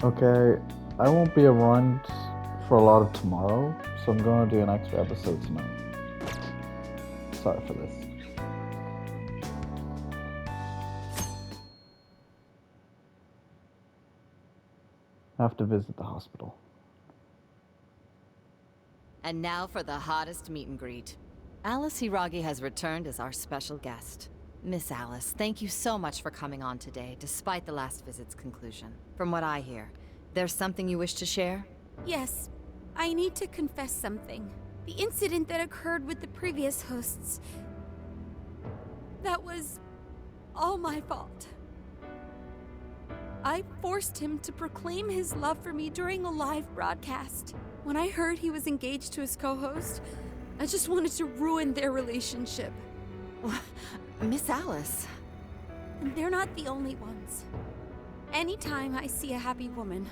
Okay, I won't be around for a lot of tomorrow, so I'm going to do an extra episode tonight. Sorry for this. I have to visit the hospital. And now for the hottest meet and greet. Alice Hiragi has returned as our special guest. Miss Alice, thank you so much for coming on today, despite the last visit's conclusion. From what I hear, there's something you wish to share? Yes, I need to confess something. The incident that occurred with the previous hosts... that was all my fault. I forced him to proclaim his love for me during a live broadcast. When I heard he was engaged to his co-host, I just wanted to ruin their relationship. Miss Alice. And they're not the only ones. Anytime I see a happy woman,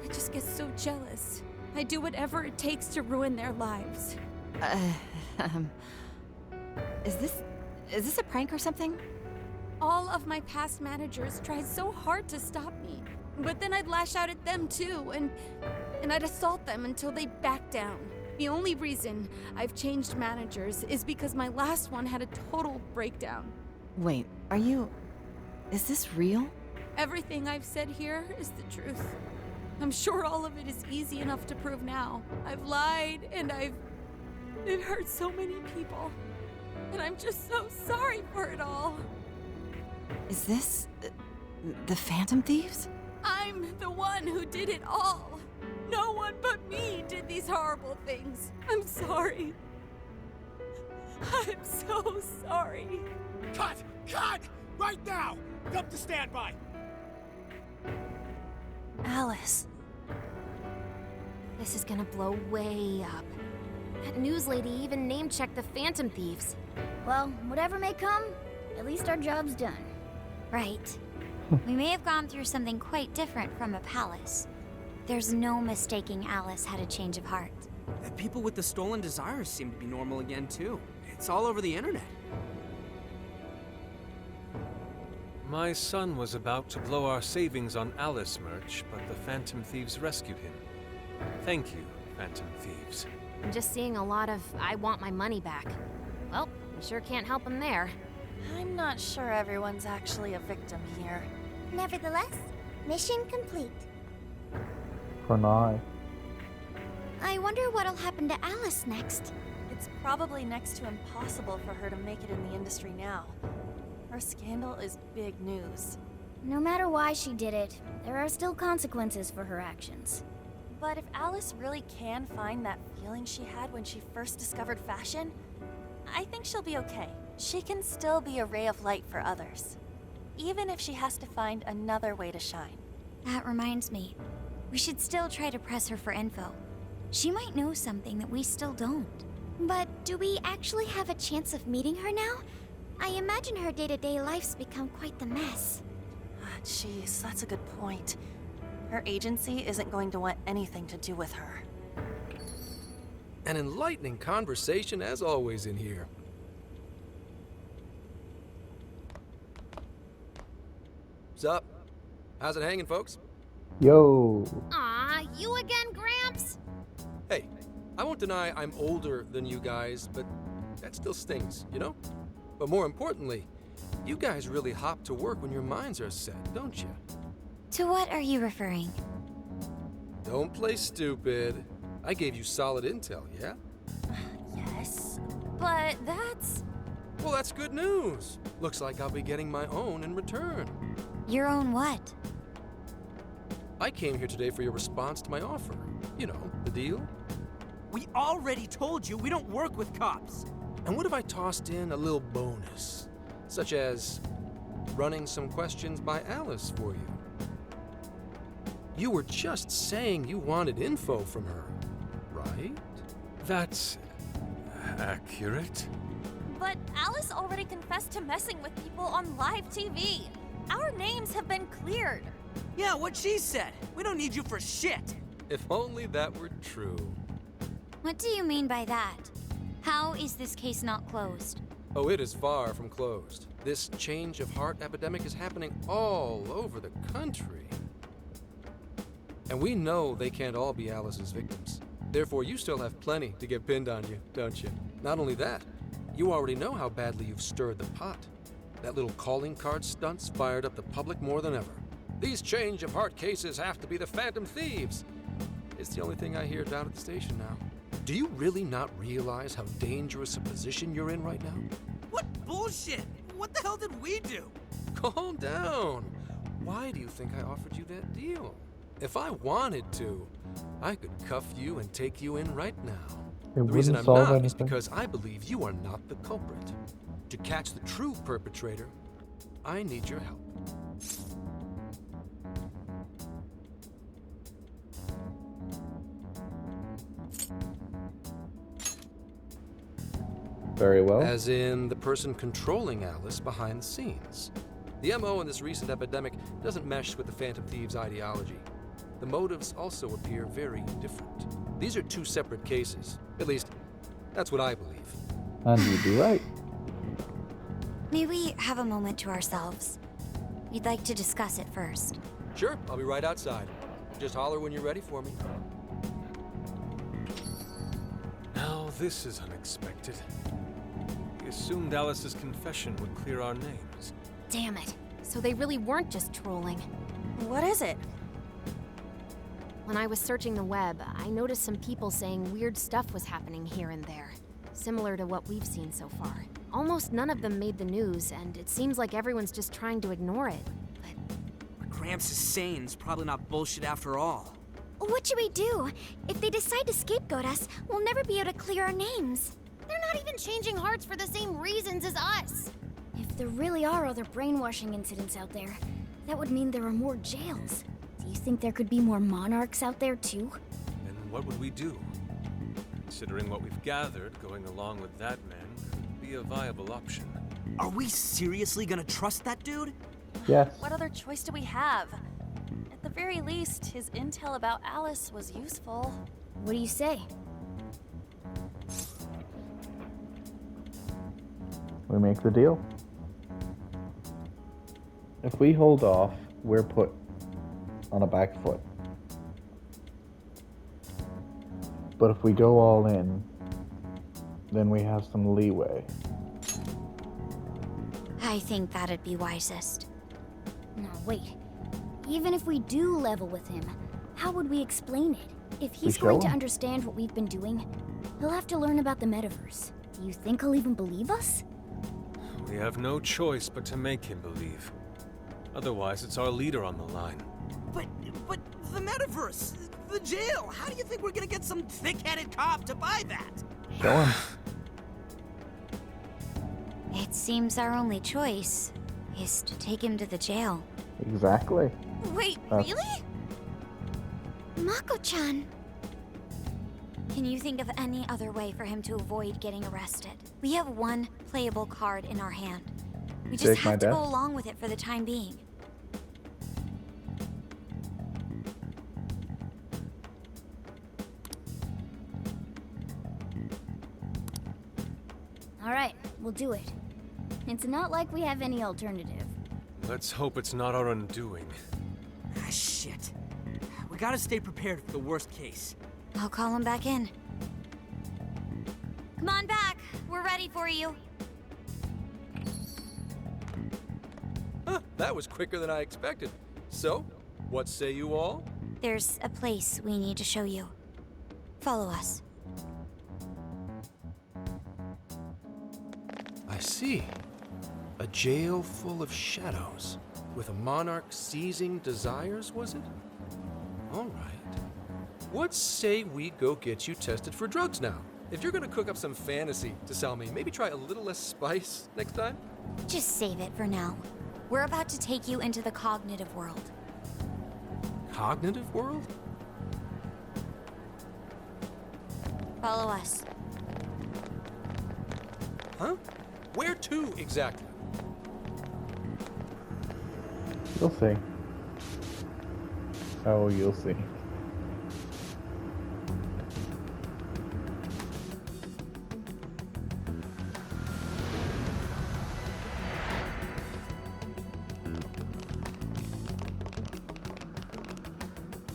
I just get so jealous. I do whatever it takes to ruin their lives. Um, is this a prank or something? All of my past managers tried so hard to stop me. But then I'd lash out at them too, and I'd assault them until they backed down. The only reason I've changed managers is because my last one had a total breakdown. Wait, is this real? Everything I've said here is the truth. I'm sure all of it is easy enough to prove now. I've lied, and it hurt so many people. And I'm just so sorry for it all. Is this the Phantom Thieves? I'm the one who did it all. No one but me did these horrible things. I'm sorry. I'm so sorry. Cut! Cut! Right now! Jump to standby! Alice. This is gonna blow way up. That news lady even name-checked the Phantom Thieves. Well, whatever may come, at least our job's done. Right. We may have gone through something quite different from a palace. There's no mistaking Alice had a change of heart. The people with the stolen desires seem to be normal again, too. It's all over the internet. My son was about to blow our savings on Alice merch, but the Phantom Thieves rescued him. Thank you, Phantom Thieves. I'm just seeing a lot of I want my money back. Well, we sure can't help him there. I'm not sure everyone's actually a victim here. Nevertheless, mission complete. For now. I wonder what'll happen to Alice next. It's probably next to impossible for her to make it in the industry now. Her scandal is big news. No matter why she did it, there are still consequences for her actions. But if Alice really can find that feeling she had when she first discovered fashion, I think she'll be okay. She can still be a ray of light for others, even if she has to find another way to shine. That reminds me. We should still try to press her for info. She might know something that we still don't. But do we actually have a chance of meeting her now? I imagine her day-to-day life's become quite the mess. Jeez, that's a good point. Her agency isn't going to want anything to do with her. An enlightening conversation as always in here. Sup? How's it hanging, folks? Yo. Aw, you again, Gramps? Hey, I won't deny I'm older than you guys, but that still stings, you know? But more importantly, you guys really hop to work when your minds are set, don't you? To what are you referring? Don't play stupid. I gave you solid intel, yeah? Yes, but that's... Well, that's good news. Looks like I'll be getting my own in return. Your own what? I came here today for your response to my offer. You know, the deal. We already told you we don't work with cops. And what if I tossed in a little bonus, such as running some questions by Alice for you? You were just saying you wanted info from her, right? That's accurate. But Alice already confessed to messing with people on live TV. Our names have been cleared. Yeah, what she said. We don't need you for shit. If only that were true. What do you mean by that? How is this case not closed? Oh, it is far from closed. This change of heart epidemic is happening all over the country. And we know they can't all be Alice's victims. Therefore, you still have plenty to get pinned on you, don't you? Not only that, you already know how badly you've stirred the pot. That little calling card stunt's fired up the public more than ever. These change of heart cases have to be the Phantom Thieves. It's the only thing I hear down at the station now. Do you really not realize how dangerous a position you're in right now? What bullshit? What the hell did we do? Calm down. Why do you think I offered you that deal? If I wanted to, I could cuff you and take you in right now. It The reason wouldn't I'm solve not is anything. because I believe you are not the culprit. To catch the true perpetrator, I need your help. Very well. As in the person controlling Alice behind the scenes. The MO in this recent epidemic doesn't mesh with the Phantom Thieves' ideology. The motives also appear very different. These are two separate cases. At least, that's what I believe. And you'd be right. May we have a moment to ourselves? We'd like to discuss it first. Sure, I'll be right outside. Just holler when you're ready for me. Now this is unexpected. We assumed Alice's confession would clear our names. Damn it. So they really weren't just trolling. What is it? When I was searching the web, I noticed some people saying weird stuff was happening here and there, similar to what we've seen so far. Almost none of them made the news, and it seems like everyone's just trying to ignore it. What Gramps is saying is probably not bullshit after all. What should we do? If they decide to scapegoat us, we'll never be able to clear our names. They're not even changing hearts for the same reasons as us. If there really are other brainwashing incidents out there, that would mean there are more jails. Do you think there could be more monarchs out there too? And what would we do? Considering what we've gathered, going along with that man could be a viable option. Are we seriously gonna trust that dude? Yes. What other choice do we have? At the very least, his intel about Alice was useful. What do you say? We make the deal. If we hold off, we're put on a back foot. But if we go all in, then we have some leeway. I think that'd be wisest. No, wait. Even if we do level with him, how would we explain it? If he's show going to him. understand what we've been doing, he'll have to learn about the metaverse. Do you think he'll even believe us? We have no choice but to make him believe. Otherwise, it's our leader on the line. But the metaverse, the jail. How do you think we're gonna get some thick-headed cop to buy that? Show him. It seems our only choice is to take him to the jail. Exactly. Wait, really? Mako-chan! Can you think of any other way for him to avoid getting arrested? We have one playable card in our hand. We just Take my have to death? go along with it for the time being. Alright, we'll do it. It's not like we have any alternative. Let's hope it's not our undoing. Ah, shit. We gotta stay prepared for the worst case. I'll call him back in. Come on back. We're ready for you. Huh, that was quicker than I expected. So, what say you all? There's a place we need to show you. Follow us. I see. A jail full of shadows. With a monarch seizing desires, was it? All right. What say we go get you tested for drugs now? If you're gonna cook up some fantasy to sell me, maybe try a little less spice next time? Just save it for now. We're about to take you into the cognitive world. Cognitive world? Follow us. Huh? Where to exactly? You'll see. Oh, you'll see.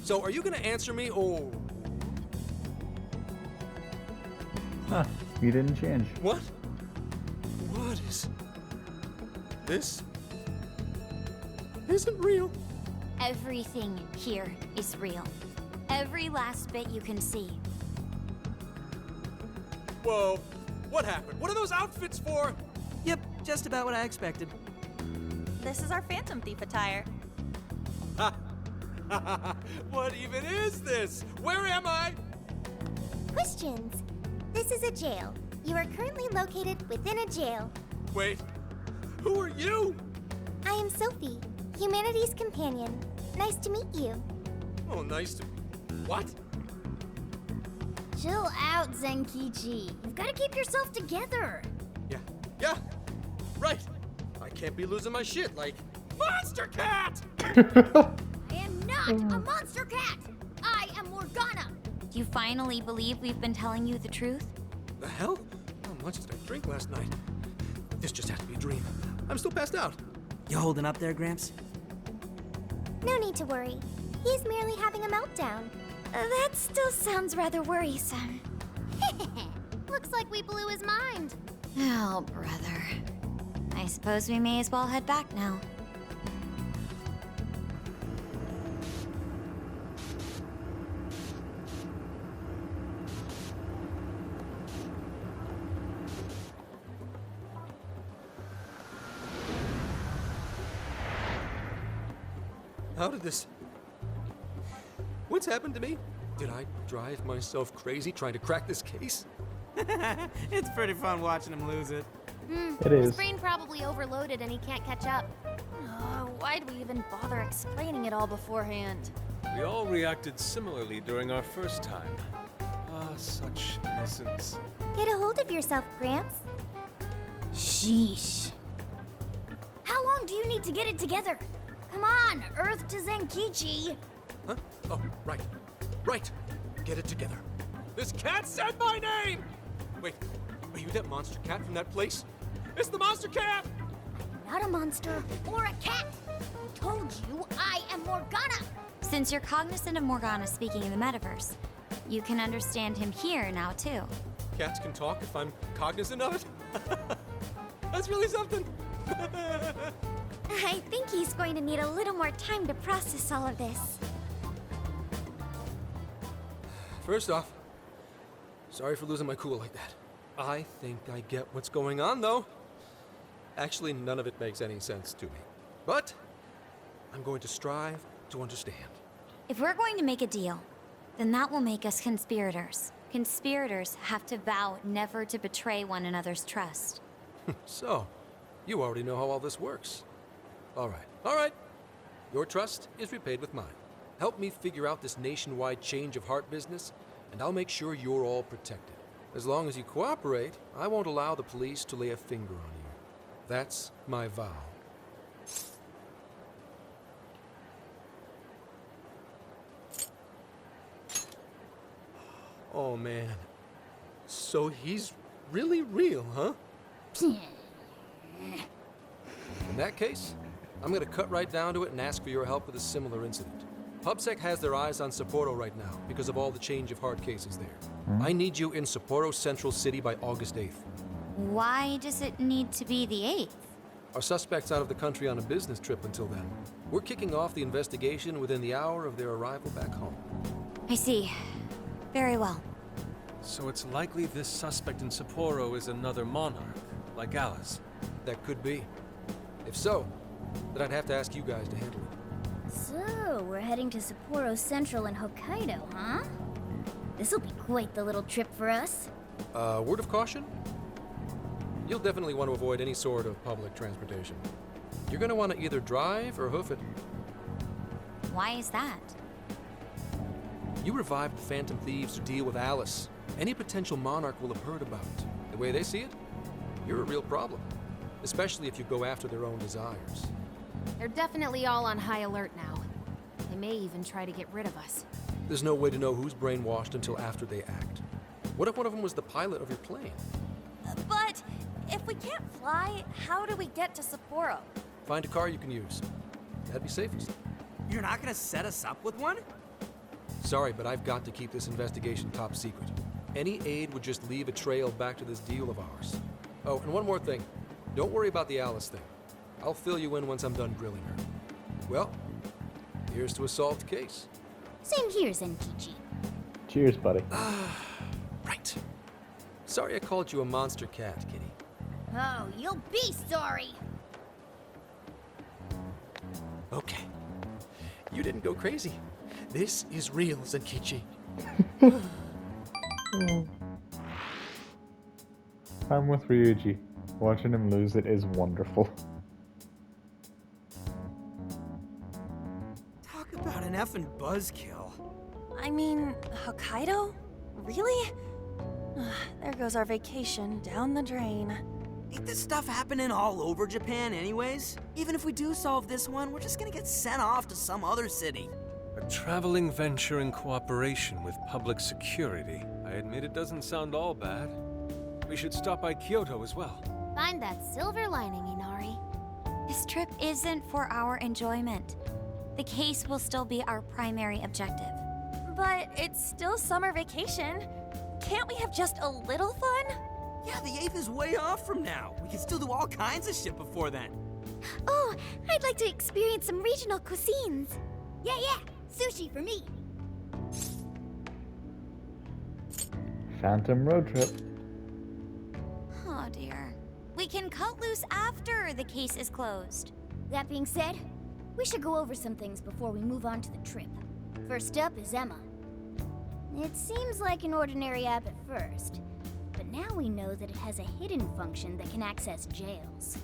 So are you gonna answer me, or... Huh, you didn't change. What? What is... This isn't real. Everything here is real. Every last bit you can see. Whoa, what happened? What are those outfits for? Yep, just about what I expected. This is our Phantom Thief attire. What even is this? Where am I? Questions. This is a jail. You are currently located within a jail. Wait, who are you? I am Sophie, humanity's companion. Nice to meet you. Oh, nice to... What? Chill out, Zenkichi. You've got to keep yourself together. Yeah, right. I can't be losing my shit like... Monster Cat! I am not a monster cat. I am Morgana. Do you finally believe we've been telling you the truth? The hell? How much did I drink last night? This just has to be a dream. I'm still passed out. You holding up there, Gramps? No need to worry. He's merely having a meltdown. That still sounds rather worrisome. Looks like we blew his mind. Oh, brother. I suppose we may as well head back now. How did this... What's happened to me? Did I drive myself crazy trying to crack this case? It's pretty fun watching him lose it. It His is. brain probably overloaded and he can't catch up. Why'd we even bother explaining it all beforehand? We all reacted similarly during our first time. Ah, such innocence. Get a hold of yourself, Gramps. Sheesh. How long do you need to get it together? Come on, Earth to Zenkichi. Huh? Oh, right. Right. Get it together. This cat said my name! Wait, are you that monster cat from that place? It's the monster cat! Not a monster or a cat. I told you I am Morgana. Since you're cognizant of Morgana speaking in the metaverse, you can understand him here now, too. Cats can talk if I'm cognizant of it? That's really something! I think he's going to need a little more time to process all of this. First off, sorry for losing my cool like that. I think I get what's going on, though. Actually, none of it makes any sense to me. But I'm going to strive to understand. If we're going to make a deal, then that will make us conspirators. Conspirators have to vow never to betray one another's trust. So, you already know how all this works. All right. Your trust is repaid with mine. Help me figure out this nationwide change of heart business, and I'll make sure you're all protected. As long as you cooperate, I won't allow the police to lay a finger on you. That's my vow. Oh, man. So he's really real, huh? In that case, I'm gonna cut right down to it and ask for your help with a similar incident. PubSec has their eyes on Sapporo right now because of all the change of heart cases there. I need you in Sapporo Central City by August 8th. Why does it need to be the 8th? Our suspect's out of the country on a business trip until then. We're kicking off the investigation within the hour of their arrival back home. I see. Very well. So it's likely this suspect in Sapporo is another monarch, like Alice. That could be. If so, then I'd have to ask you guys to handle it. So, we're heading to Sapporo Central in Hokkaido, huh? This'll be quite the little trip for us. Word of caution? You'll definitely want to avoid any sort of public transportation. You're gonna want to either drive or hoof it. Why is that? You revived the Phantom Thieves to deal with Alice. Any potential monarch will have heard about it. The way they see it, you're a real problem. Especially if you go after their own desires. They're definitely all on high alert now. They may even try to get rid of us. There's no way to know who's brainwashed until after they act. What if one of them was the pilot of your plane? But if we can't fly, how do we get to Sapporo? Find a car you can use. That'd be safest. You're not gonna set us up with one? Sorry, but I've got to keep this investigation top secret. Any aid would just leave a trail back to this deal of ours. Oh, and one more thing. Don't worry about the Alice thing. I'll fill you in once I'm done grilling her. Well, here's to a solved case. Same here, Zenkichi. Cheers, buddy. Right. Sorry I called you a monster cat, Kitty. Oh, you'll be sorry! Okay. You didn't go crazy. This is real, Zenkichi. I'm with Ryuji. Watching him lose it is wonderful. Talk about an effing buzzkill. I mean, Hokkaido? Really? There goes our vacation down the drain. Ain't this stuff happening all over Japan anyways? Even if we do solve this one, we're just gonna get sent off to some other city. A traveling venture in cooperation with public security. I admit it doesn't sound all bad. We should stop by Kyoto as well. Find that silver lining, Inari. This trip isn't for our enjoyment. The case will still be our primary objective. But it's still summer vacation. Can't we have just a little fun? Yeah, the 8th is way off from now. We can still do all kinds of shit before then. Oh, I'd like to experience some regional cuisines. Yeah, sushi for me. Phantom road trip. Oh dear. We can cut loose after the case is closed. That being said, we should go over some things before we move on to the trip. First up is Emma. It seems like an ordinary app at first, but now we know that it has a hidden function that can access jails.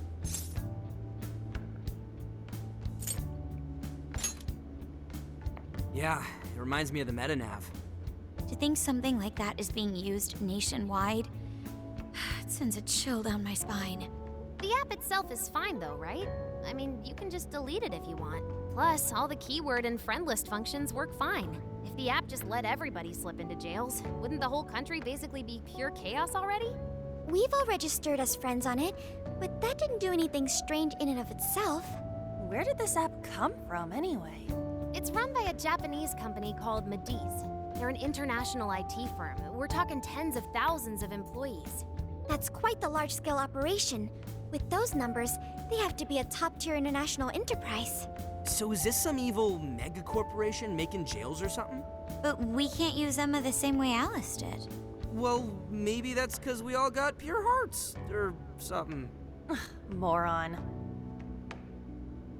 Yeah, it reminds me of the MetaNav. To think something like that is being used nationwide, it sends a chill down my spine. The app itself is fine though, right? I mean, you can just delete it if you want. Plus, all the keyword and friend list functions work fine. If the app just let everybody slip into jails, wouldn't the whole country basically be pure chaos already? We've all registered as friends on it, but that didn't do anything strange in and of itself. Where did this app come from anyway? It's run by a Japanese company called Mediz. They're an international IT firm. We're talking tens of thousands of employees. That's quite the large-scale operation. With those numbers, they have to be a top-tier international enterprise. So is this some evil mega corporation making jails or something? But we can't use Emma the same way Alice did. Well, maybe that's because we all got pure hearts, or something. Moron.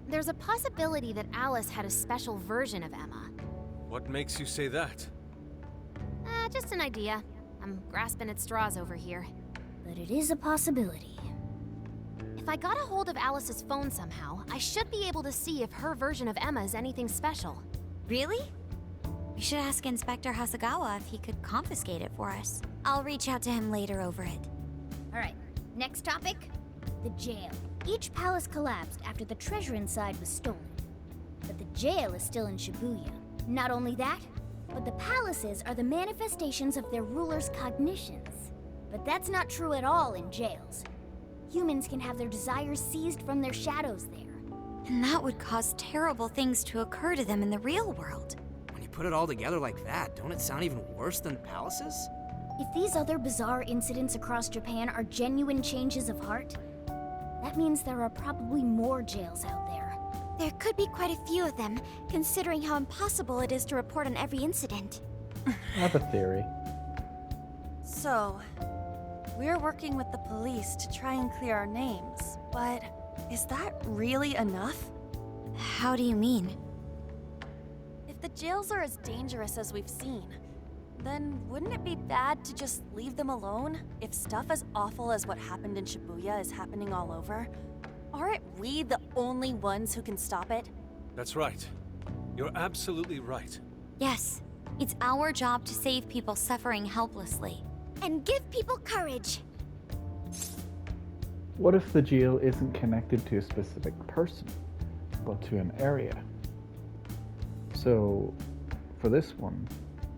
There's a possibility that Alice had a special version of Emma. What makes you say that? Just an idea. I'm grasping at straws over here. But it is a possibility. If I got a hold of Alice's phone somehow, I should be able to see if her version of Emma is anything special. Really? We should ask Inspector Hasagawa if he could confiscate it for us. I'll reach out to him later over it. Alright, next topic. The jail. Each palace collapsed after the treasure inside was stolen. But the jail is still in Shibuya. Not only that, but the palaces are the manifestations of their rulers' cognitions. But that's not true at all in jails. Humans can have their desires seized from their shadows there. And that would cause terrible things to occur to them in the real world. When you put it all together like that, don't it sound even worse than palaces? If these other bizarre incidents across Japan are genuine changes of heart, that means there are probably more jails out there. There could be quite a few of them, considering how impossible it is to report on every incident. I have a theory. So, we're working with the police to try and clear our names, but is that really enough? How do you mean? If the jails are as dangerous as we've seen, then wouldn't it be bad to just leave them alone? If stuff as awful as what happened in Shibuya is happening all over, aren't we the only ones who can stop it? That's right. You're absolutely right. Yes, it's our job to save people suffering helplessly. And give people courage. What if the jail isn't connected to a specific person, but to an area? So, for this one,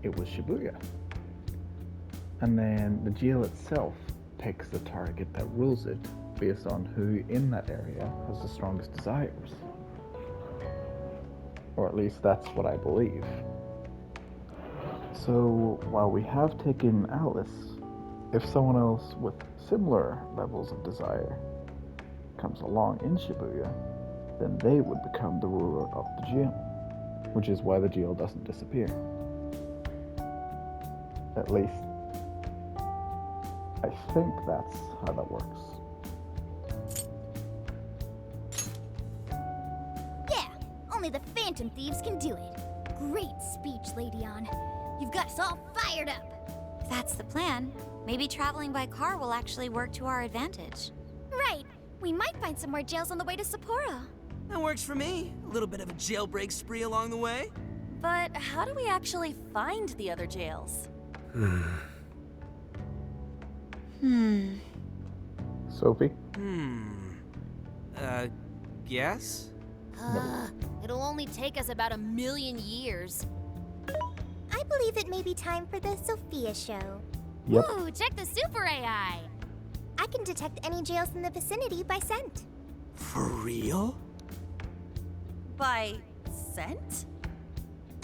it was Shibuya. And then the jail itself picks the target that rules it based on who in that area has the strongest desires. Or at least that's what I believe. So while we have taken Alice, if someone else with similar levels of desire comes along in Shibuya, then they would become the ruler of the jail, which is why the jail doesn't disappear. At least, I think that's how that works. Yeah, only the Phantom Thieves can do it. Great speech, Lady On. You've got us all fired up. If that's the plan, maybe traveling by car will actually work to our advantage. Right. We might find some more jails on the way to Sapporo. That works for me. A little bit of a jailbreak spree along the way. But how do we actually find the other jails? Sophie? Guess? It'll only take us about 1,000,000 years. I believe it may be time for the Sophia show. Yep. Ooh, check the super AI! I can detect any jails in the vicinity by scent. For real? By scent?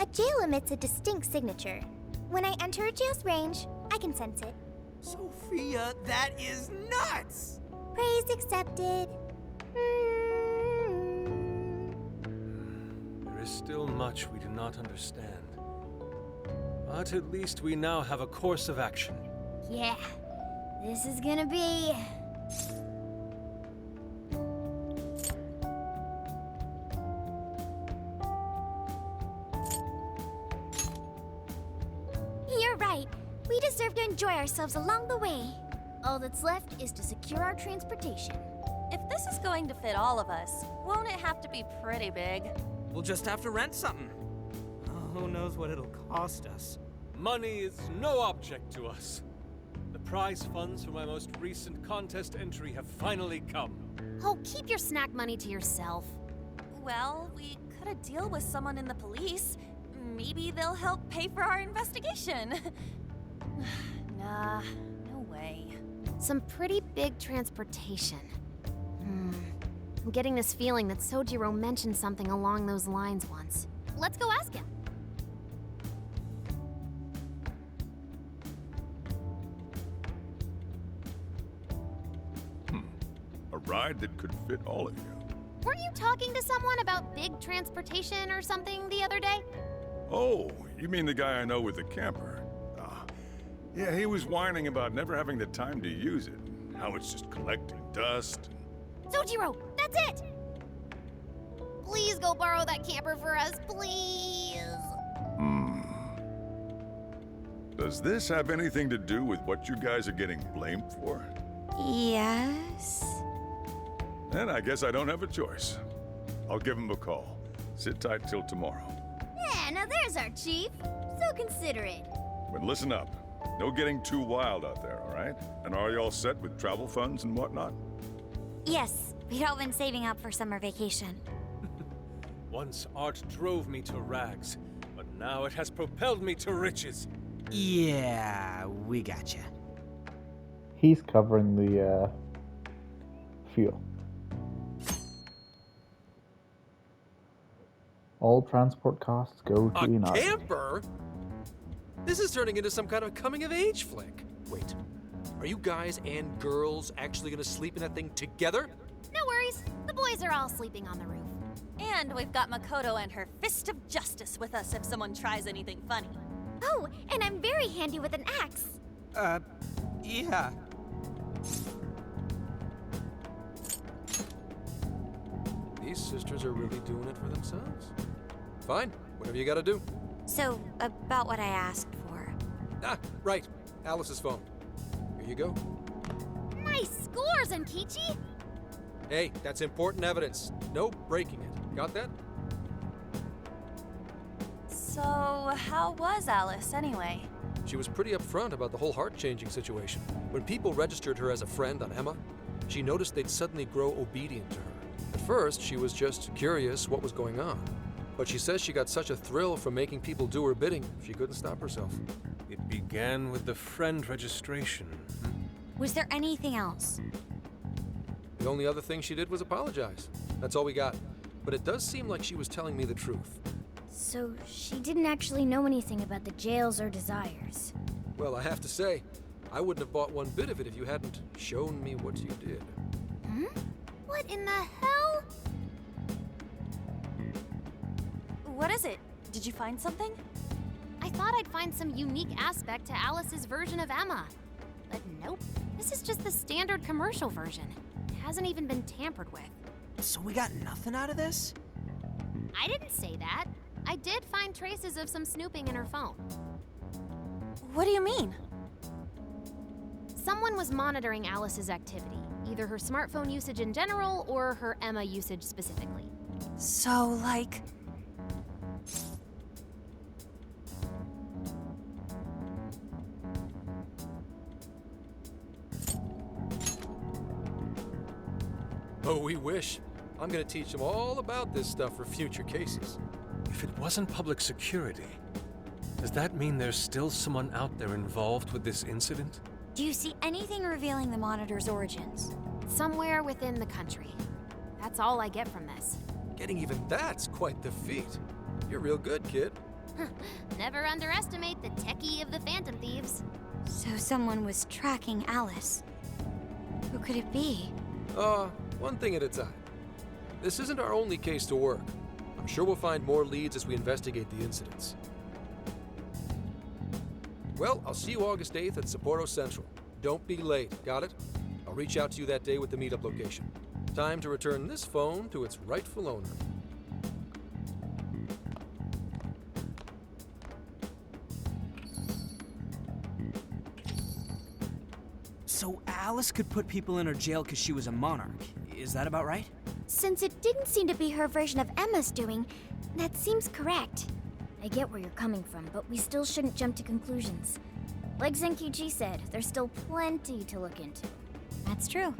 A jail emits a distinct signature. When I enter a jail's range, I can sense it. Sophia, that is nuts! Praise accepted. There is still much we do not understand. But at least we now have a course of action. Yeah, this is gonna be... You're right. We deserve to enjoy ourselves along the way. All that's left is to secure our transportation. If this is going to fit all of us, won't it have to be pretty big? We'll just have to rent something. Oh, who knows what it'll cost us. Money is no object to us. The prize funds for my most recent contest entry have finally come. Oh, keep your snack money to yourself. Well, we cut a deal with someone in the police. Maybe they'll help pay for our investigation. Nah, no way. Some pretty big transportation. I'm getting this feeling that Sojiro mentioned something along those lines once. Let's go ask him. A ride that could fit all of you. Weren't you talking to someone about big transportation or something the other day? Oh, you mean the guy I know with the camper? Yeah, he was whining about never having the time to use it. How it's just collecting dust. Sojiro, that's it! Please go borrow that camper for us, please! Does this have anything to do with what you guys are getting blamed for? Yes? Then I guess I don't have a choice. I'll give him a call. Sit tight till tomorrow. Yeah, now there's our chief. So considerate. But listen up. No getting too wild out there, all right? And are you all set with travel funds and whatnot? Yes, we'd all been saving up for summer vacation. Once art drove me to rags, but now it has propelled me to riches. Yeah, we gotcha. He's covering the fuel. All transport costs go to A Inari. camper? This is turning into some kind of coming-of-age flick. Wait, are you guys and girls actually gonna sleep in that thing together? No worries, the boys are all sleeping on the roof. And we've got Makoto and her Fist of Justice with us if someone tries anything funny. Oh, and I'm very handy with an axe. Yeah. These sisters are really doing it for themselves. Fine, whatever you gotta do. So, about what I asked for. Ah, right. Alice's phone. Here you go. Nice scores, Enkichi! Hey, that's important evidence. No breaking it. Got that? So, how was Alice anyway? She was pretty upfront about the whole heart-changing situation. When people registered her as a friend on Emma, she noticed they'd suddenly grow obedient to her. At first, she was just curious what was going on. But she says she got such a thrill from making people do her bidding, she couldn't stop herself. It began with the friend registration. Was there anything else? The only other thing she did was apologize. That's all we got. But it does seem like she was telling me the truth. So she didn't actually know anything about the jails or desires. Well, I have to say, I wouldn't have bought one bit of it if you hadn't shown me what you did. Hmm? What in the hell? What is it? Did you find something? I thought I'd find some unique aspect to Alice's version of Emma. But nope, this is just the standard commercial version. It hasn't even been tampered with. So we got nothing out of this? I didn't say that. I did find traces of some snooping in her phone. What do you mean? Someone was monitoring Alice's activity, either her smartphone usage in general or her Emma usage specifically. So, like... Oh, we wish. I'm gonna teach them all about this stuff for future cases. If it wasn't public security, does that mean there's still someone out there involved with this incident? Do you see anything revealing the Monitor's origins? Somewhere within the country. That's all I get from this. Getting even that's quite the feat. You're real good, kid. Never underestimate the techie of the Phantom Thieves. So someone was tracking Alice. Who could it be? One thing at a time. This isn't our only case to work. I'm sure we'll find more leads as we investigate the incidents. Well, I'll see you August 8th at Sapporo Central. Don't be late, got it? I'll reach out to you that day with the meetup location. Time to return this phone to its rightful owner. So Alice could put people in her jail because she was a monarch. Is that about right? Since it didn't seem to be her version of Emma's doing, that seems correct. I get where you're coming from, but we still shouldn't jump to conclusions. Like Zenkichi said, there's still plenty to look into. That's true.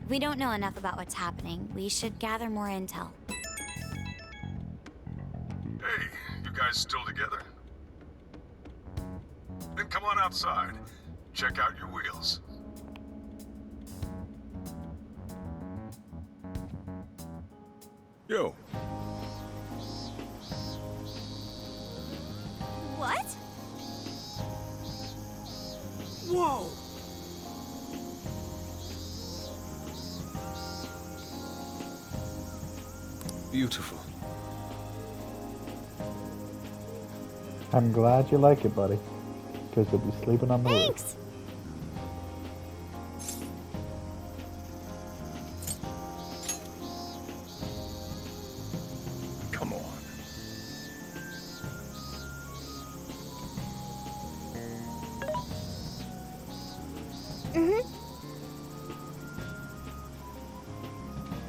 We don't know enough about what's happening. We should gather more intel. Hey, you guys still together? Then come on outside. Check out your wheels. Yo. What? Whoa! Beautiful. I'm glad you like it, buddy. Because you'll be sleeping on the roof. Thanks! Come on.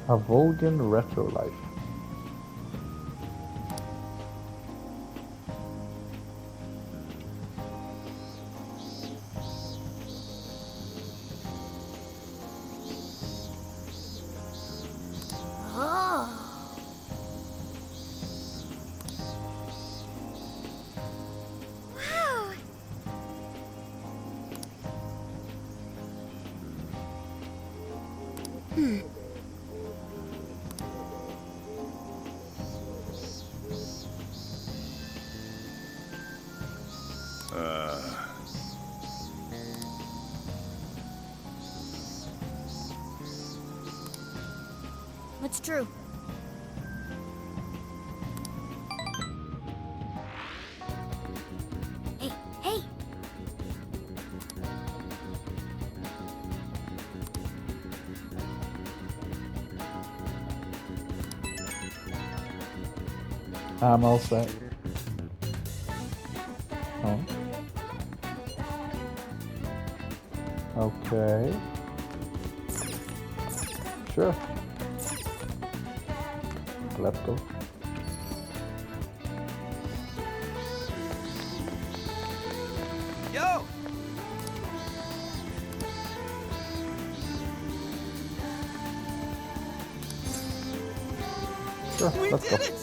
A Vulcan Retro Life. Wow! What's true? Hey, hey! I'm all set. Oh. Okay. Sure. Let's go. Yo! Sure, We let's did go. it!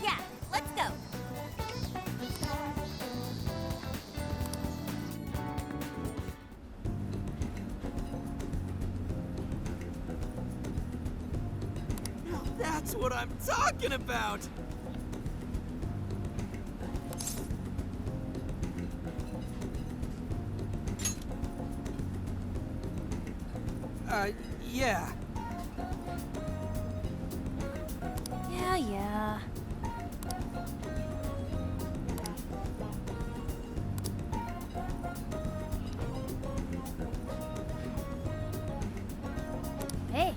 Yeah, let's go. That's what I'm talking about! Yeah. Yeah. Hey.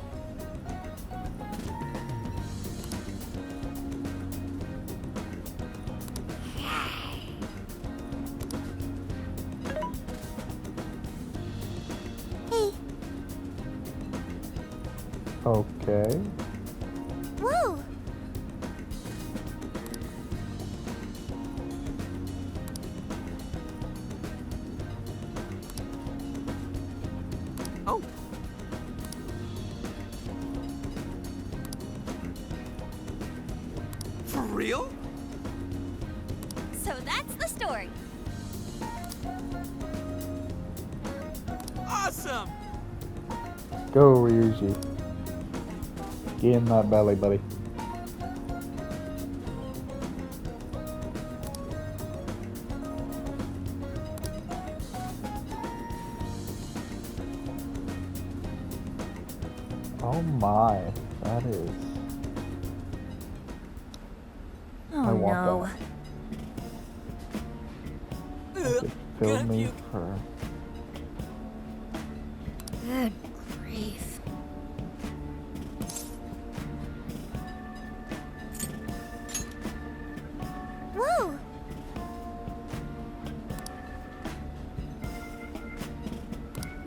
Hey. Okay. Whoa! Oh. For real? So that's the story. Awesome! Go, Ryuji. Get in that belly, buddy. Oh my, that is. Oh I want no. that. It filled me for. Good grief. Whoa!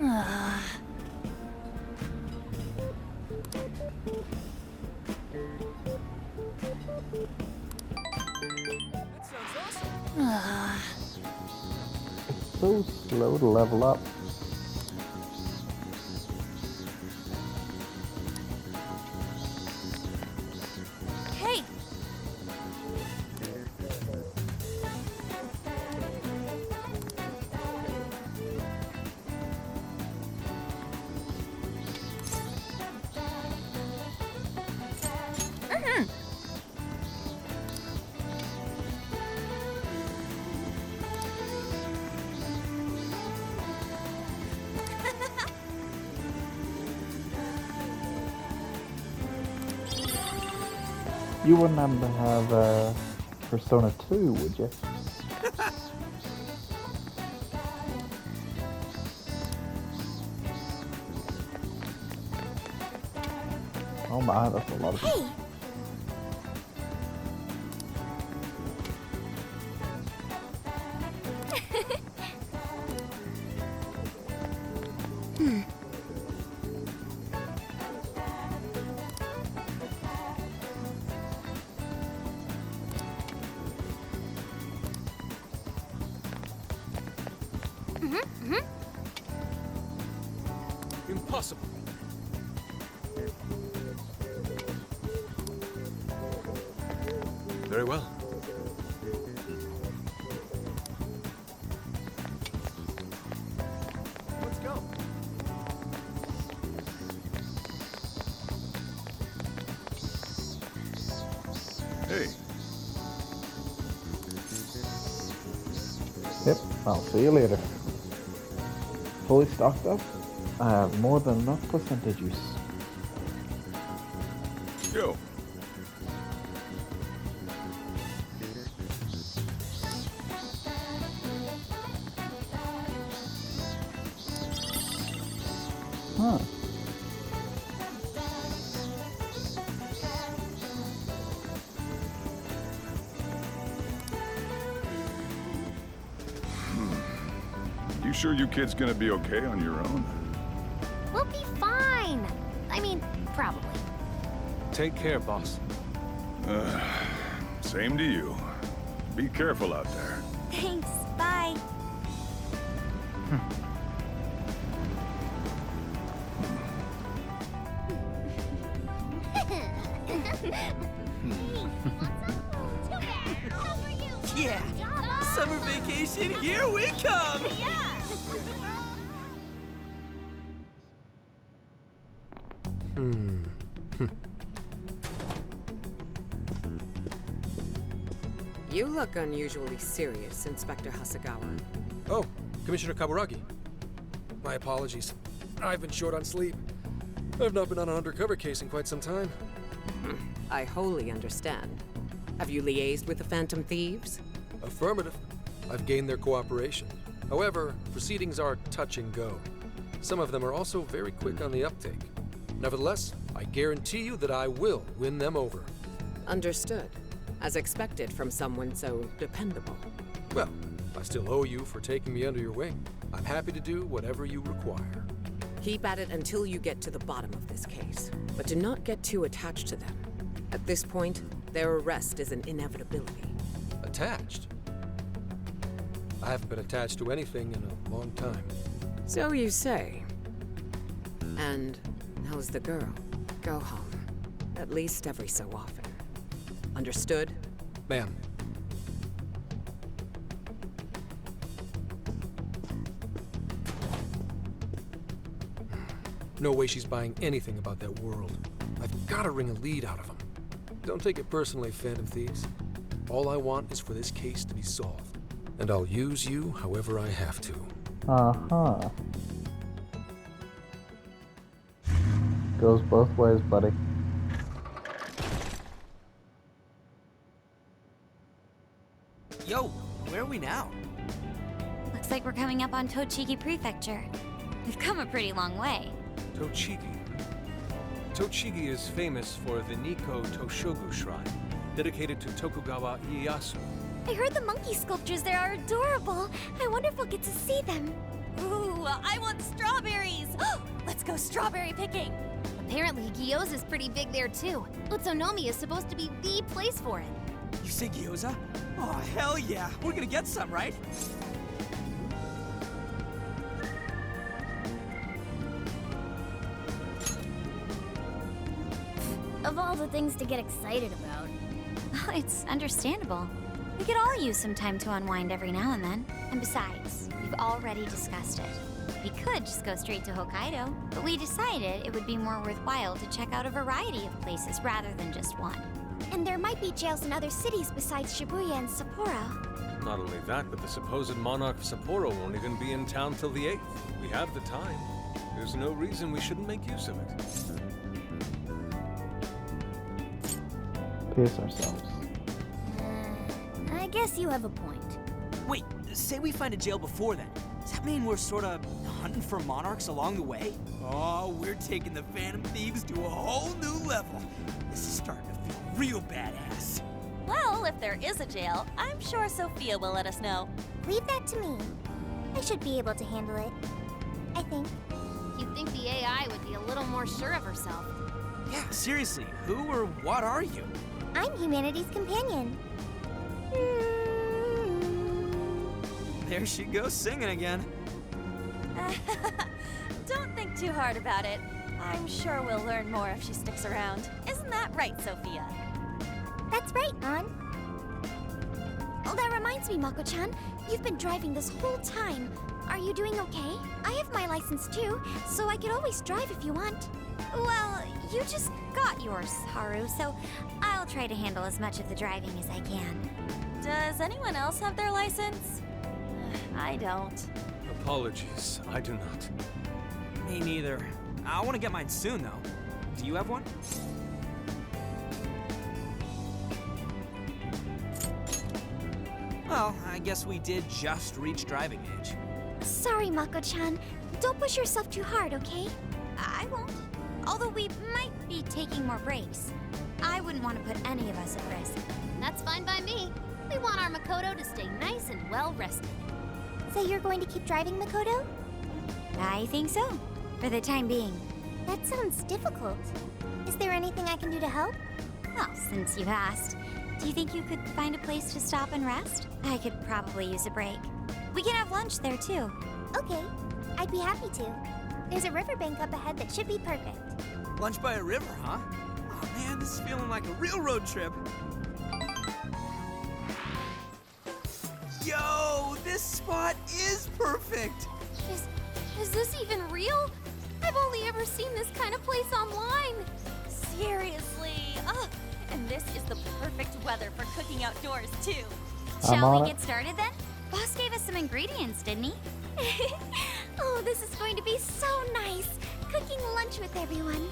Ah. Ah. It's so slow to level up. Hey! You wouldn't happen to have Persona 2, would you? Oh my, that's a lot of. Hey! Impossible. Very well. Let's go. Hey, Yep, I'll see you later. Fully stocked up? I have more than enough placenta juice. yo. Huh. You sure you kids gonna be okay on your own? We'll be fine. I mean, probably. Take care, boss. Same to you. Be careful out there. Thanks. Bye. Yeah! Summer vacation, here we come! You look unusually serious, Inspector Hasagawa. Oh, Commissioner Kaburagi. My apologies. I've been short on sleep. I've not been on an undercover case in quite some time. I wholly understand. Have you liaised with the Phantom Thieves? Affirmative. I've gained their cooperation. However, proceedings are touch and go. Some of them are also very quick on the uptake. Nevertheless, I guarantee you that I will win them over. Understood. As expected from someone so dependable. Well, I still owe you for taking me under your wing. I'm happy to do whatever you require. Keep at it until you get to the bottom of this case. But do not get too attached to them. At this point, their arrest is an inevitability. Attached? I haven't been attached to anything in a long time. So you say. And how's the girl? Go home. At least every so often. Understood? Ma'am. No way she's buying anything about that world. I've got to wring a lead out of them. Don't take it personally, Phantom Thieves. All I want is for this case to be solved. And I'll use you however I have to. Uh-huh. Goes both ways, buddy. Yo, where are we now? Looks like we're coming up on Tochigi Prefecture. We've come a pretty long way. Tochigi. Tochigi is famous for the Nikko Toshogu Shrine, dedicated to Tokugawa Ieyasu. I heard the monkey sculptures there are adorable. I wonder if we'll get to see them. Ooh, I want strawberries! Let's go strawberry picking! Apparently, gyoza's pretty big there too. Utsunomiya is supposed to be the place for it. You say gyoza? Oh, hell yeah. We're gonna get some, right? Of all the things to get excited about. It's understandable. We could all use some time to unwind every now and then. And besides, we've already discussed it. We could just go straight to Hokkaido, but we decided it would be more worthwhile to check out a variety of places rather than just one. And there might be jails in other cities besides Shibuya and Sapporo. Not only that, but the supposed monarch of Sapporo won't even be in town till the 8th. We have the time. There's no reason we shouldn't make use of it. Pace ourselves. I guess you have a point. Wait, say we find a jail before then. Does that mean we're sort of hunting for monarchs along the way? Oh, we're taking the Phantom Thieves to a whole new level. This is starting to feel real badass. Well, if there is a jail, I'm sure Sophia will let us know. Leave that to me. I should be able to handle it. I think. You'd think the AI would be a little more sure of herself. Yeah, seriously, who or what are you? I'm humanity's companion. There she goes singing again. Don't think too hard about it. I'm sure we'll learn more if she sticks around. Isn't that right, Sophia? That's right, An. Oh, that reminds me, Mako-chan. You've been driving this whole time. Are you doing okay? I have my license too, so I could always drive if you want. Well, you just got yours, Haru, so I'll try to handle as much of the driving as I can. Does anyone else have their license? I don't. Apologies, I do not. Me neither. I want to get mine soon, though. Do you have one? Well, I guess we did just reach driving age. Sorry, Mako-chan. Don't push yourself too hard, okay? I won't. Although we might be taking more breaks. I wouldn't want to put any of us at risk. That's fine by me. We want our Makoto to stay nice and well rested. So you're going to keep driving, Makoto? I think so. For the time being. That sounds difficult. Is there anything I can do to help? Well, since you've asked, do you think you could find a place to stop and rest? I could probably use a break. We can have lunch there, too. Okay, I'd be happy to. There's a riverbank up ahead that should be perfect. Lunch by a river, huh? Oh man, this is feeling like a real road trip. Yo, this spot is perfect! Is this even real? I've only ever seen this kind of place online. Seriously. And this is the perfect weather for cooking outdoors, too. Shall we get started then? Boss gave us some ingredients, didn't he? Oh, this is going to be so nice. Cooking lunch with everyone.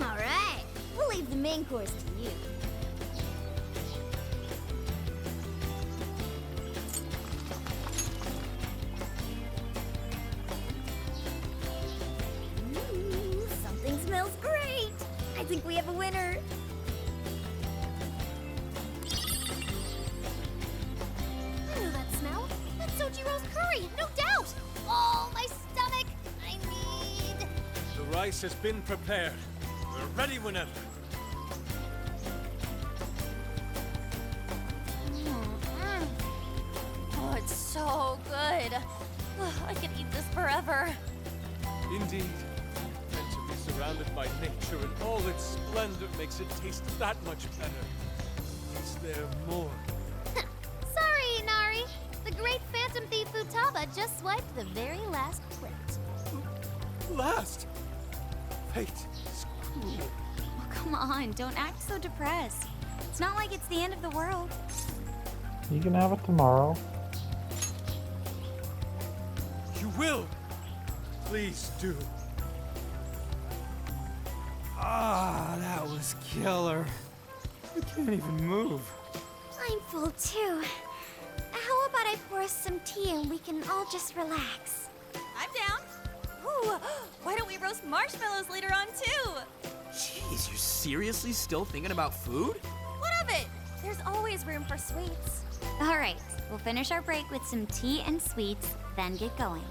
All right, we'll leave the main course to you. Ooh, something smells great. I think we have a winner. I know that smell. That's Sojiro's curry, no doubt. Oh, my stomach. I need... The rice has been prepared. We're ready whenever. Oh, it's so good. Oh, I could eat this forever. Indeed. And to be surrounded by nature in all its splendor makes it taste that much better. Is there more? Sorry, Inari. The great Phantom Thief Futaba just swiped the very last plate. Last! Fate is cruel. Oh, come on, don't act so depressed. It's not like it's the end of the world. You can have it tomorrow. You will! Please do. Ah, that was killer. I can't even move. I'm full too. How about I pour us some tea and we can all just relax? I'm down. Ooh, why don't we roast marshmallows later on, too? Jeez, you're seriously still thinking about food? What of it? There's always room for sweets. All right, we'll finish our break with some tea and sweets, then get going.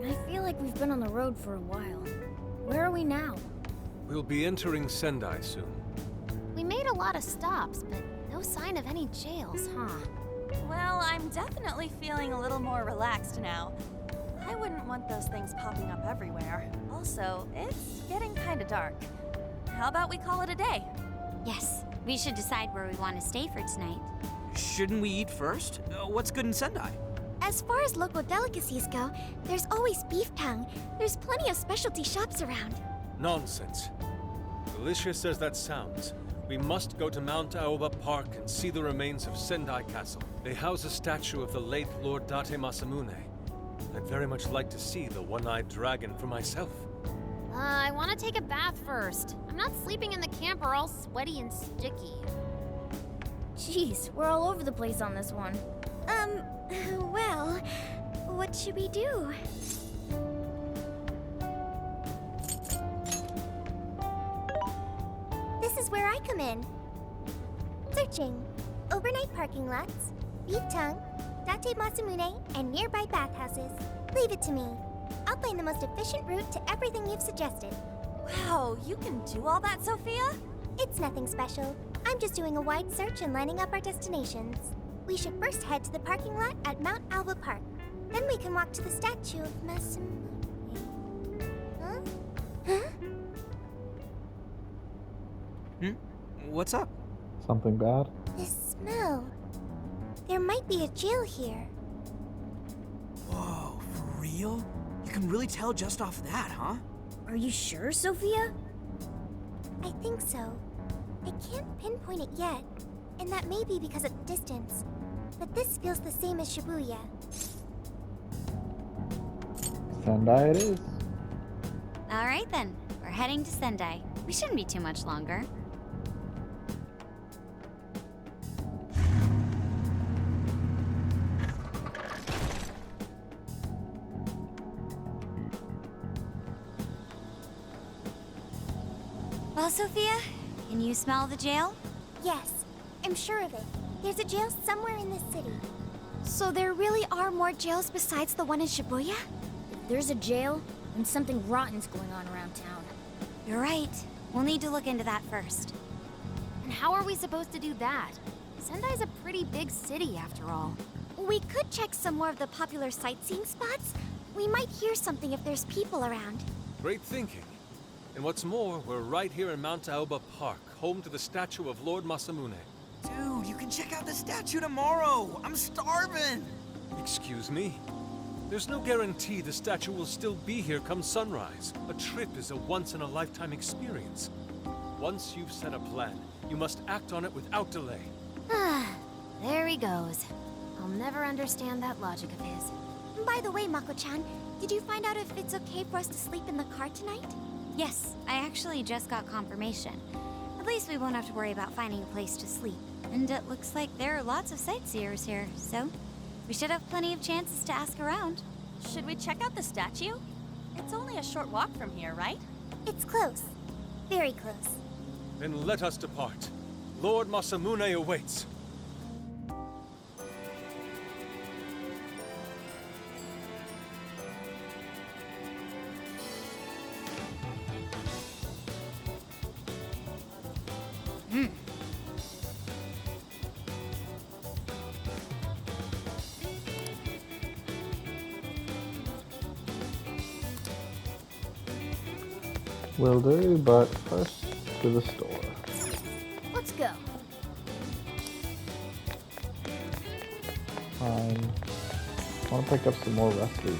I feel like we've been on the road for a while. Where are we now? We'll be entering Sendai soon. We made a lot of stops, but no sign of any jails, huh? Well, I'm definitely feeling a little more relaxed now. I wouldn't want those things popping up everywhere. Also, it's getting kind of dark. How about we call it a day? Yes, we should decide where we want to stay for tonight. Shouldn't we eat first? What's good in Sendai? As far as local delicacies go, there's always beef tongue. There's plenty of specialty shops around. Nonsense. Delicious as that sounds, we must go to Mount Aoba Park and see the remains of Sendai Castle. They house a statue of the late Lord Date Masamune. I'd very much like to see the one-eyed dragon for myself. I want to take a bath first. I'm not sleeping in the camper all sweaty and sticky. Jeez, we're all over the place on this one. Well, what should we do? This is where I come in. Searching. Overnight parking lots, beef tongue, Date Masamune, and nearby bathhouses. Leave it to me. I'll find the most efficient route to everything you've suggested. Wow, you can do all that, Sophia? It's nothing special. I'm just doing a wide search and lining up our destinations. We should first head to the parking lot at Mount Alva Park. Then we can walk to the statue of Masamune. Huh? What's up? Something bad? This smell. There might be a jail here. Whoa, for real? You can really tell just off that, huh? Are you sure, Sophia? I think so. I can't pinpoint it yet, and that may be because of the distance. But this feels the same as Shibuya. Sendai it is. All right then, we're heading to Sendai. We shouldn't be too much longer. Well, Sophia, can you smell the jail? Yes, I'm sure of it. There's a jail somewhere in this city. So there really are more jails besides the one in Shibuya? If there's a jail, then something rotten's going on around town. You're right. We'll need to look into that first. And how are we supposed to do that? Sendai's a pretty big city, after all. We could check some more of the popular sightseeing spots. We might hear something if there's people around. Great thinking. And what's more, we're right here in Mount Aoba Park, home to the statue of Lord Masamune. Dude, you can check out the statue tomorrow! I'm starving! Excuse me? There's no guarantee the statue will still be here come sunrise. A trip is a once-in-a-lifetime experience. Once you've set a plan, you must act on it without delay. There he goes. I'll never understand that logic of his. By the way, Mako-chan, did you find out if it's okay for us to sleep in the car tonight? Yes, I actually just got confirmation. At least we won't have to worry about finding a place to sleep. And it looks like there are lots of sightseers here, so we should have plenty of chances to ask around. Should we check out the statue? It's only a short walk from here, right? It's close. Very close. Then let us depart. Lord Masamune awaits. Will do, but first to the store. Let's go. I want to pick up some more Rusty.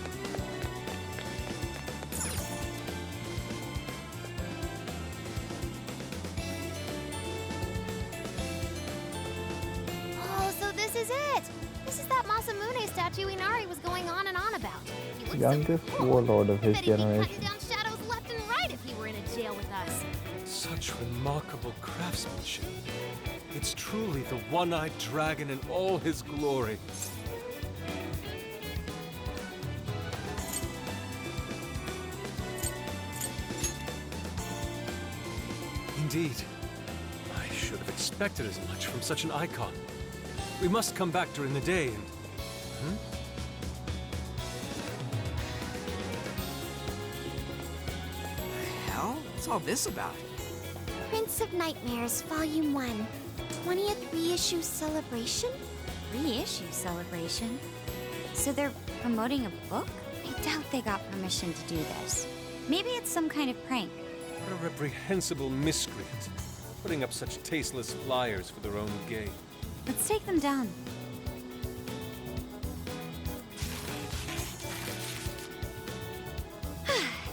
Oh, so this is it! This is that Masamune statue Inari was going on and on about. He looks Youngest so cool. warlord of his Bet he'd be generation. cutting down shadows left and right if he were in a jail with us. Such remarkable craftsmanship. It's truly the one-eyed dragon in all his glory. Indeed. I should have expected as much from such an icon. We must come back during the day and... The hell? What's all this about? Prince of Nightmares, Volume 1. 20th reissue celebration? Reissue celebration? So they're promoting a book? I doubt they got permission to do this. Maybe it's some kind of prank. What a reprehensible miscreant. Putting up such tasteless flyers for their own gain. Let's take them down.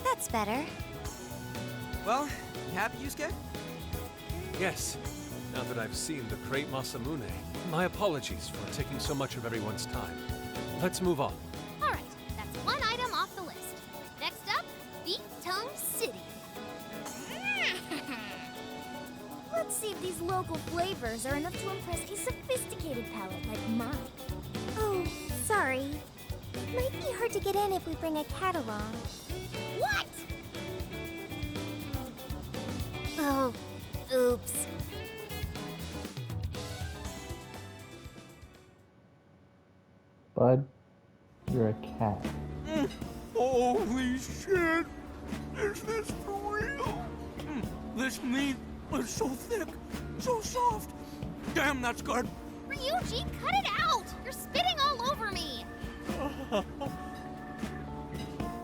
That's better. Well, you happy, Yusuke? Yes. Now that I've seen the great Masamune, my apologies for taking so much of everyone's time. Let's move on. All right, that's one item off the list. Next up, Beat Tongue City. Let's see if these local flavors are enough to impress a sophisticated palate like mine. Oh, sorry. It might be hard to get in if we bring a cat along. What? Oh, oops. Bud, you're a cat. Holy shit! Is this for real? This meat is so thick, so soft. Damn, that's good. Ryuji, cut it out! You're spitting all over me!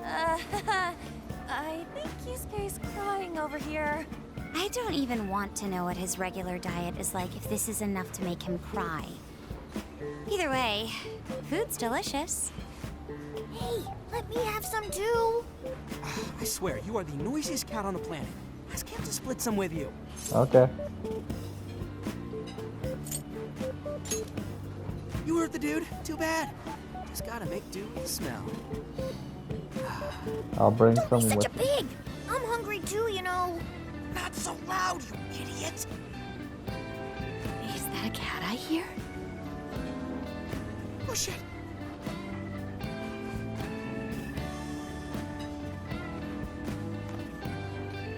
I think Yusuke's crying over here. I don't even want to know what his regular diet is like if this is enough to make him cry. Either way, food's delicious. Hey, let me have some too. I swear, you are the noisiest cat on the planet. Ask him to split some with you. Okay. You hurt the dude? Too bad. Just gotta make do with the smell. I'll bring Don't some be such with a pig. I'm hungry too, you know. Not so loud, you idiot! Is that a cat I hear? Oh shit!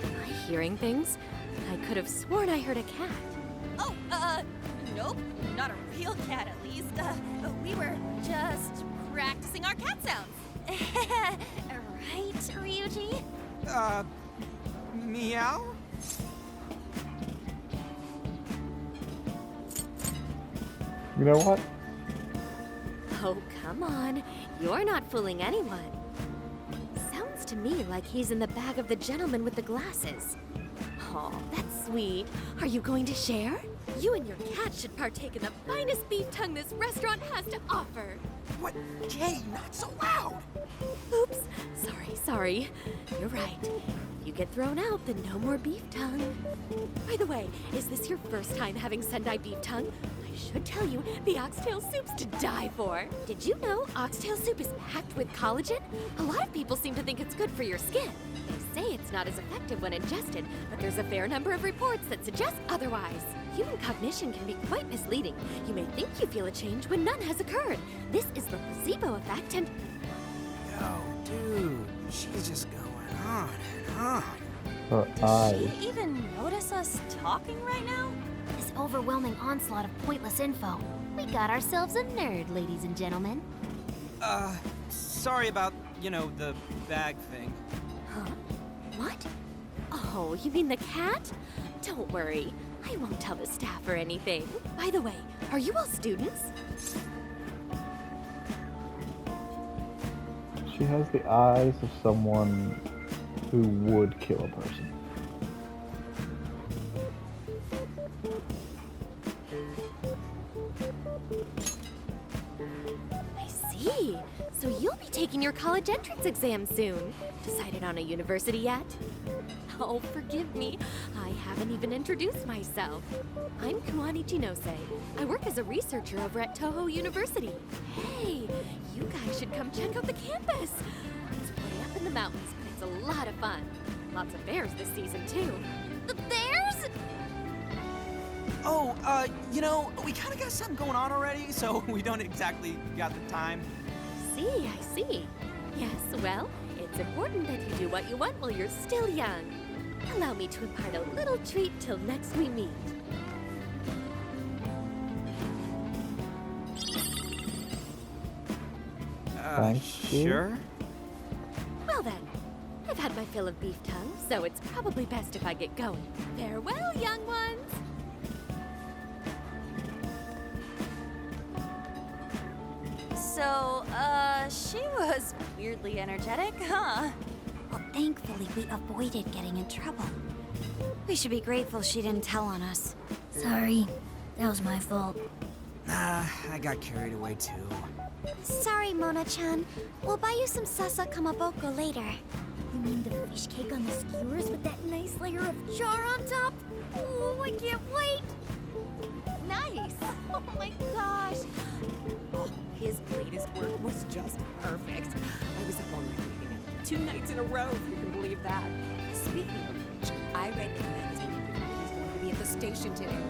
Am I hearing things? I could have sworn I heard a cat. Oh, nope. Not a real cat, at least. We were just practicing our cat sounds. Right, Ryuji? Meow? You know what? Oh, come on. You're not fooling anyone. Sounds to me like he's in the bag of the gentleman with the glasses. Oh, that's sweet. Are you going to share? You and your cat should partake in the finest beef tongue this restaurant has to offer. What? Jay, not so loud! Oops. Sorry. You're right. If you get thrown out, then no more beef tongue. By the way, is this your first time having Sendai beef tongue? I should tell you, the oxtail soup's to die for. Did you know oxtail soup is packed with collagen? A lot of people seem to think it's good for your skin. They say it's not as effective when ingested, but there's a fair number of reports that suggest otherwise. Human cognition can be quite misleading. You may think you feel a change when none has occurred. This is the placebo effect and... Yo, dude, she's just going on and on. Her Does eyes. she even notice us talking right now? this overwhelming onslaught of pointless info. We got ourselves a nerd, ladies and gentlemen. Sorry about, the bag thing. Huh? What? Oh, you mean the cat? Don't worry. I won't tell the staff or anything. By the way, are you all students? She has the eyes of someone who would kill a person. I see. So you'll be taking your college entrance exam soon. Decided on a university yet? Oh, forgive me. I haven't even introduced myself. I'm Kuani Chinose. I work as a researcher over at Toho University. Hey, you guys should come check out the campus. It's way up in the mountains, but it's a lot of fun. Lots of bears this season, too. The bears? Oh, we kind of got something going on already, so we don't exactly got the time. I see. Yes, well, it's important that you do what you want while you're still young. Allow me to impart a little treat till next we meet. Thank you. Sure? Well then, I've had my fill of beef tongue, so it's probably best if I get going. Farewell, young ones! So, she was weirdly energetic, huh? Well, thankfully, we avoided getting in trouble. We should be grateful she didn't tell on us. Sorry, that was my fault. Nah, I got carried away too. Sorry, Mona-chan. We'll buy you some sasa kamaboko later. You mean the fish cake on the skewers with that nice layer of char on top? Oh, I can't wait! Nice! Oh my gosh! Oh, his latest work was just perfect. I was up all night reading it. 2 nights in a row, if you can believe that. Speaking of which, I read in the magazine that he's going to be at the station today.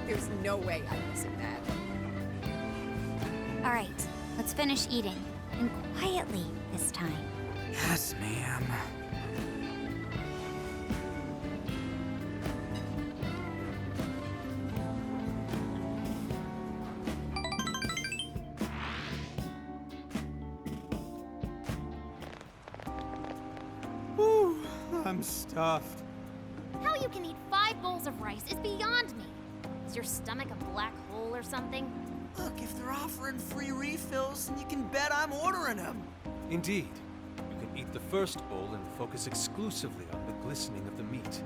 There's no way I'm missing that. All right, let's finish eating. And quietly this time. Yes, ma'am. Whew, I'm stuffed. How you can eat 5 bowls of rice is beyond me. Is your stomach a black hole or something? Look, if they're offering free refills, then you can bet I'm ordering them. Indeed. You can eat the first bowl and focus exclusively on the glistening of the meat.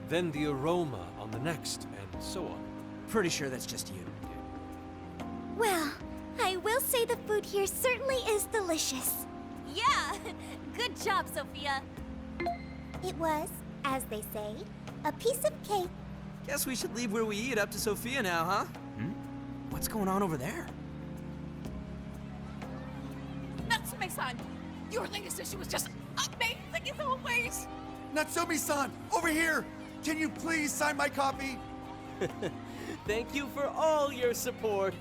Then the aroma on the next, and so on. Pretty sure that's just you. Well, I will say the food here certainly is delicious. Yeah! Good job, Sophia! It was, as they say, a piece of cake. Guess we should leave where we eat up to Sophia now, huh? What's going on over there? Natsume-san! Your latest issue was just amazing as always! Natsumi-san, over here! Can you please sign my copy? Thank you for all your support.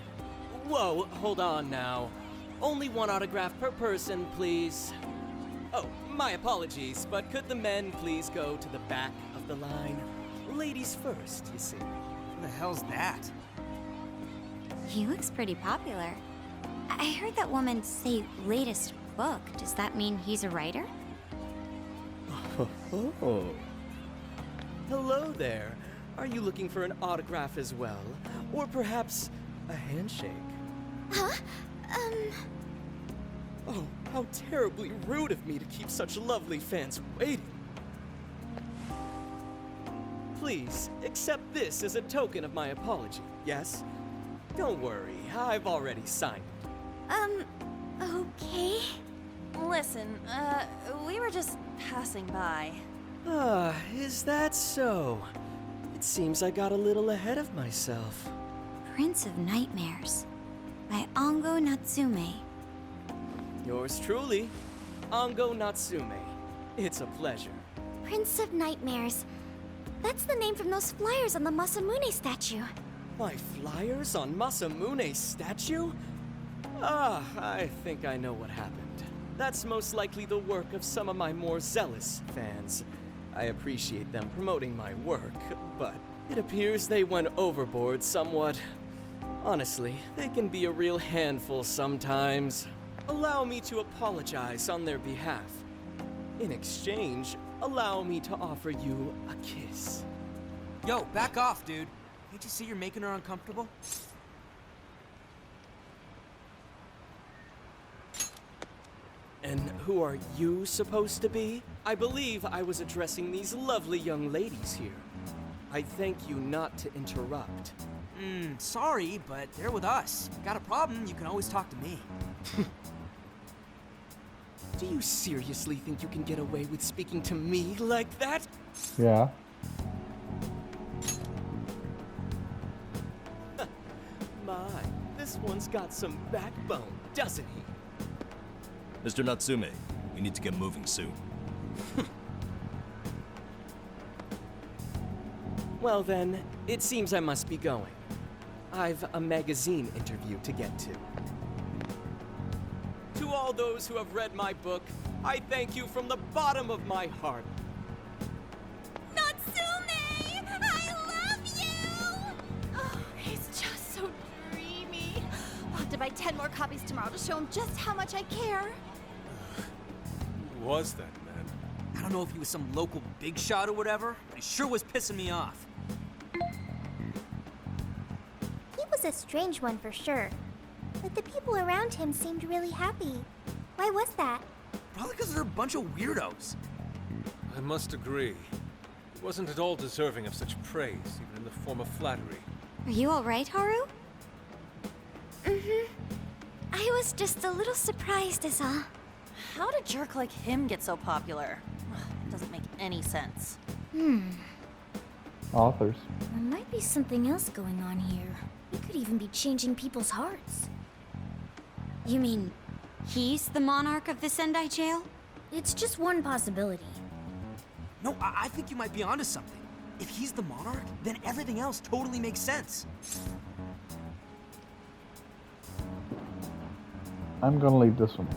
Whoa, hold on now. Only 1 autograph per person, please. Oh, my apologies, but could the men please go to the back of the line? Ladies first, you see. Who the hell's that? He looks pretty popular. I heard that woman say latest book. Does that mean he's a writer? Oh. Hello there. Are you looking for an autograph as well? Or perhaps a handshake? Huh? Oh, how terribly rude of me to keep such lovely fans waiting. Please, accept this as a token of my apology, yes? Don't worry, I've already signed it. Okay. Listen, we were just passing by. Ah, is that so? It seems I got a little ahead of myself. Prince of Nightmares by Ongo Natsume. Yours truly, Ongo Natsume. It's a pleasure. Prince of Nightmares. That's the name from those flyers on the Masamune statue. My flyers on Masamune's statue? Ah, I think I know what happened. That's most likely the work of some of my more zealous fans. I appreciate them promoting my work, but it appears they went overboard somewhat. Honestly, they can be a real handful sometimes. Allow me to apologize on their behalf. In exchange, allow me to offer you a kiss. Yo, back off, dude. Can't you see you're making her uncomfortable? And who are you supposed to be? I believe I was addressing these lovely young ladies here. I thank you not to interrupt. Sorry, but they're with us. Got a problem, you can always talk to me. Do you seriously think you can get away with speaking to me like that? Yeah. My, this one's got some backbone, doesn't he? Mr. Natsume, we need to get moving soon. Well then, it seems I must be going. I've a magazine interview to get to. To all those who have read my book, I thank you from the bottom of my heart. Natsume! I love you! Oh, he's just so dreamy. I'll have to buy 10 more copies tomorrow to show him just how much I care. Who was that man? I don't know if he was some local big shot or whatever, but he sure was pissing me off. He was a strange one for sure. But the people around him seemed really happy. Why was that? Probably because they're a bunch of weirdos. I must agree. He wasn't at all deserving of such praise, even in the form of flattery. Are you alright, Haru? Mm-hmm. I was just a little surprised is all. How did a jerk like him get so popular? It doesn't make any sense. Authors. There might be something else going on here. He could even be changing people's hearts. You mean he's the monarch of the Sendai jail? It's just one possibility. No, I think you might be onto something. If he's the monarch, then everything else totally makes sense. I'm gonna leave this one.